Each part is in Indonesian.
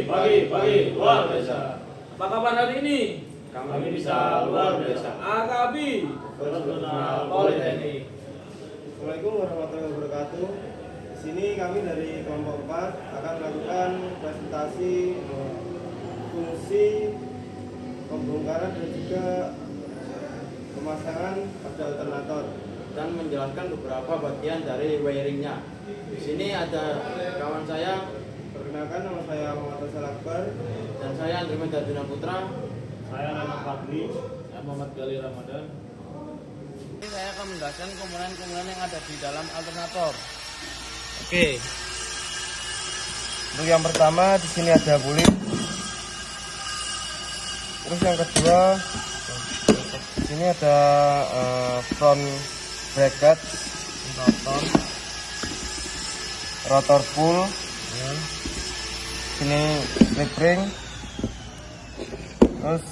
Pagi luar biasa. Apa kabar hari ini? Kami bisa luar biasa. Akabi Personal Politeknik. Assalamualaikum warahmatullahi wabarakatuh. Di sini kami dari kelompok 4 akan melakukan presentasi fungsi pembongkaran dan juga pemasangan pada alternator dan menjelaskan beberapa bagian dari wiringnya. Di sini ada kawan saya, Perkenalkan, nama saya Muhammad Faisal Akbar. dan saya Andri Medardina Putra. Saya Rana Fadli. Saya Muhammad Gali Ramadan. Ini saya akan menjelaskan komponen-komponen yang ada di dalam alternator. Oke. Untuk yang pertama di sini ada bulit. Terus yang kedua di sini ada front bracket, rotor pull, sini slip ring, terus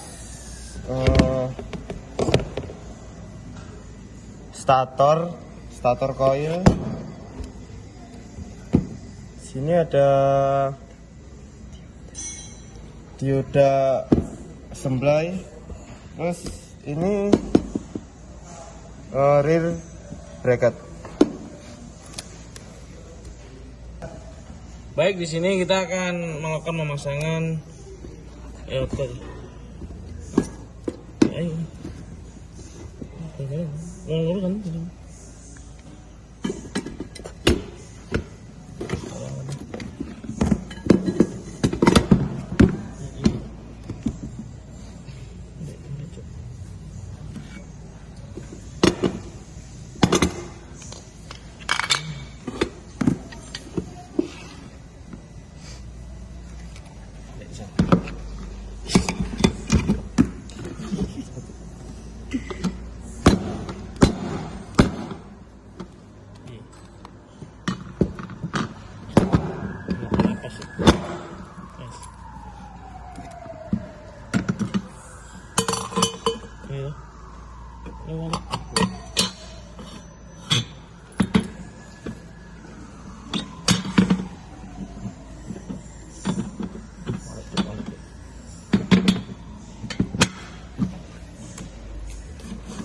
stator coil. Sini ada dioda assembly. Terus ini rear bracket. Baik, di sini kita akan melakukan pemasangan elter. Ayo. Ngulur kan?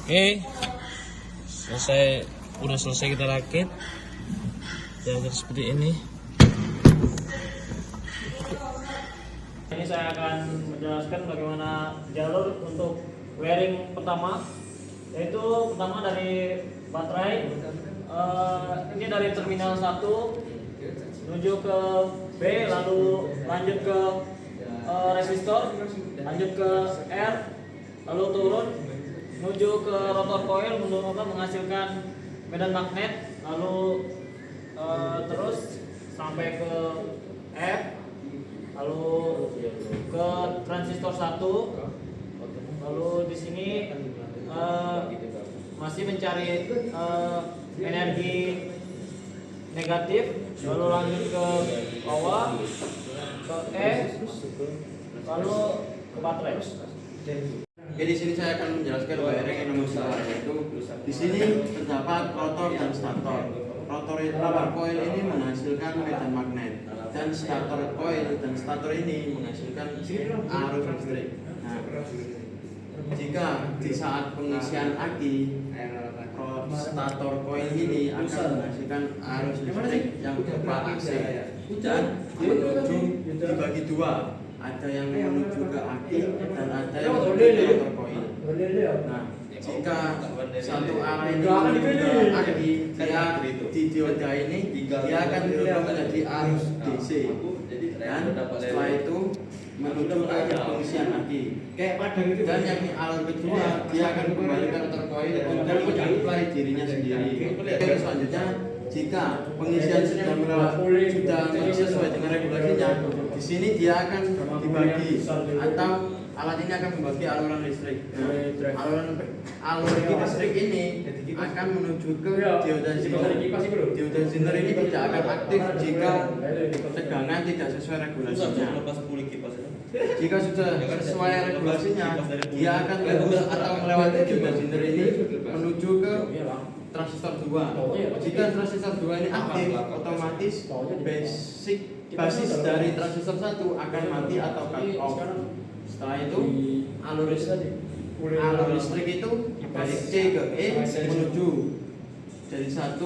Oke, udah selesai kita rakit. Jadi seperti ini. Ini saya akan menjelaskan bagaimana jalur untuk wiring pertama, yaitu pertama dari baterai. Ini dari terminal 1 menuju ke B, lalu lanjut ke resistor, lanjut ke R, lalu turun menuju ke rotor coil untuk menghasilkan medan magnet, lalu terus sampai ke F, lalu ke transistor 1, lalu di sini masih mencari energi negatif, lalu lanjut ke bawah ke E, lalu ke baterai. Oke, di sini saya akan menjelaskan wiring yang nomor 2, yaitu di sini terdapat rotor dan stator. Rotor coil ini menghasilkan medan magnet, dan stator coil dan stator ini menghasilkan arus listrik. Nah, jika di saat pengisian aki, stator coil ini akan menghasilkan arus listrik yang berupa AC dan menuju dibagi dua. Ada yang menuju ke aki dan ada yang menuju ke rotor coil. Nah, jika satu arah ini menuju ke aki, dia di dioda ini dia akan berubah menjadi arus DC, dan setelah itu menuju ke pengisian aki. Dan yang alur kedua dia akan kembali ke rotor coil untuk menyuplai dirinya sendiri. Oke, selanjutnya jika pengisian sudah sesuai dengan regulasinya, di sini dia akan dibagi atau alat ini akan membagi aluran listrik. Nah, aluran listrik ini akan menuju ke dioda ziner. Dioda ziner ini tidak akan aktif jika tegangan tidak sesuai regulasinya. Jika sudah sesuai regulasinya, dia akan lurus atau melewati dioda ziner ini menuju ke transistor 2. Jika transistor 2 ini aktif, otomatis basis dari transistor 1 akan mati atau cut off. Setelah itu alur listrik itu dari C ke E menuju dari 1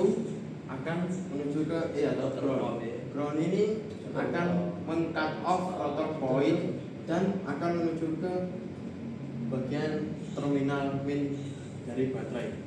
akan menuju ke E atau ground. Ground ini akan meng-cut off rotor coil dan akan menuju ke bagian terminal pin dari baterai.